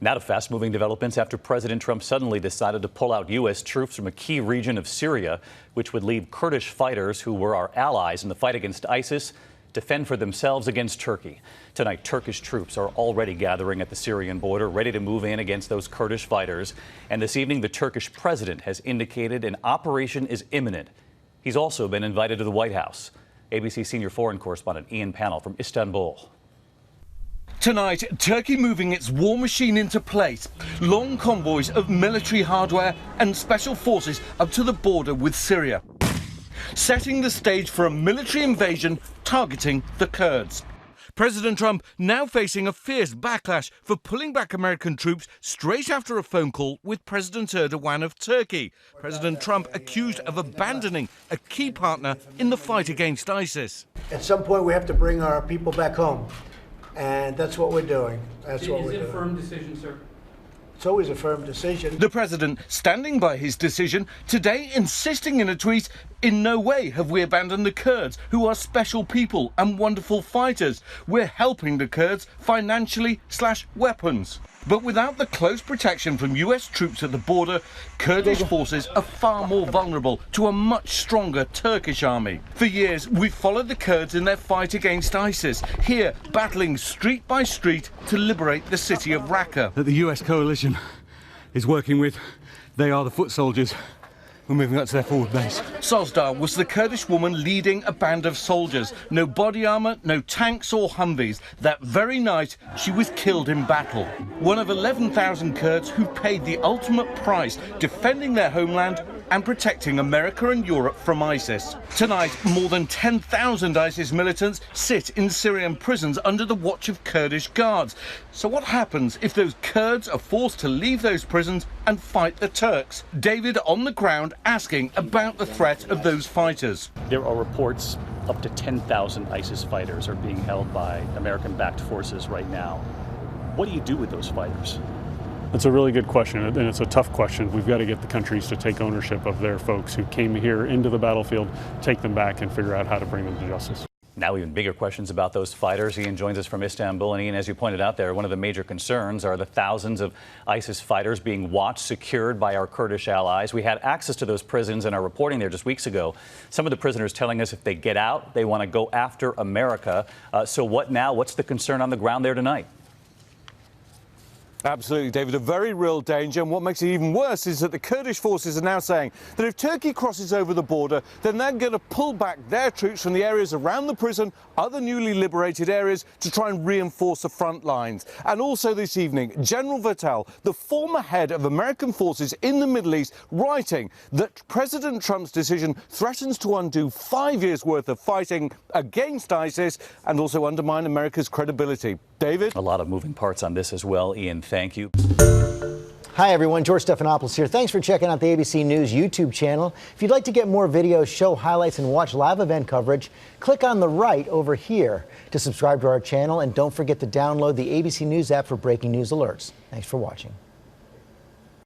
Now to fast-moving developments after President Trump suddenly decided to pull out U.S. troops from a key region of Syria, which would leave Kurdish fighters who were our allies in the fight against ISIS to fend for themselves against Turkey. Tonight, Turkish troops are already gathering at the Syrian border, ready to move in against those Kurdish fighters. And this evening, the Turkish president has indicated an operation is imminent. He's also been invited to the White House. ABC senior foreign correspondent Ian Pannell from Istanbul. Tonight, Turkey moving its war machine into place. Long convoys of military hardware and special forces up to the border with Syria, setting the stage for a military invasion targeting the Kurds. President Trump now facing a fierce backlash for pulling back American troops straight after a phone call with President Erdogan of Turkey. President Trump accused of abandoning a key partner in the fight against ISIS. At some point, we have to bring our people back home. And that's what we're doing. Is it a firm decision, sir? It's always a firm decision. The president standing by his decision, today insisting in a tweet, in no way have we abandoned the Kurds, who are special people and wonderful fighters. We're helping the Kurds financially/weapons. But without the close protection from US troops at the border, Kurdish forces are far more vulnerable to a much stronger Turkish army. For years, we've followed the Kurds in their fight against ISIS, here battling street by street to liberate the city of Raqqa. That the US coalition is working with, they are the foot soldiers. We're moving up to their forward base. Sozdar was the Kurdish woman leading a band of soldiers. No body armour, no tanks or Humvees. That very night, she was killed in battle. One of 11,000 Kurds who paid the ultimate price, defending their homeland and protecting America and Europe from ISIS. Tonight, more than 10,000 ISIS militants sit in Syrian prisons under the watch of Kurdish guards. So what happens if those Kurds are forced to leave those prisons and fight the Turks? David on the ground asking about the threat of those fighters. There are reports up to 10,000 ISIS fighters are being held by American-backed forces right now. What do you do with those fighters? That's a really good question, and it's a tough question. We've got to get the countries to take ownership of their folks who came here into the battlefield, take them back, and figure out how to bring them to justice. Now even bigger questions about those fighters. Ian joins us from Istanbul. And Ian, as you pointed out there, one of the major concerns are the thousands of ISIS fighters being watched, secured by our Kurdish allies. We had access to those prisons in our reporting there just weeks ago. Some of the prisoners telling us if they get out, they want to go after America. So what now? What's the concern on the ground there tonight? Absolutely, David, a very real danger. And what makes it even worse is that the Kurdish forces are now saying that if Turkey crosses over the border, then they're going to pull back their troops from the areas around the prison, other newly liberated areas, to try and reinforce the front lines. And also this evening, General Vattel, the former head of American forces in the Middle East, writing that President Trump's decision threatens to undo 5 years' worth of fighting against ISIS and also undermine America's credibility. David? A lot of moving parts on this as well. Ian, thank you. Hi, everyone. George Stephanopoulos here. Thanks for checking out the ABC News YouTube channel. If you'd like to get more videos, show highlights, and watch live event coverage, click on the right over here to subscribe to our channel. And don't forget to download the ABC News app for breaking news alerts. Thanks for watching.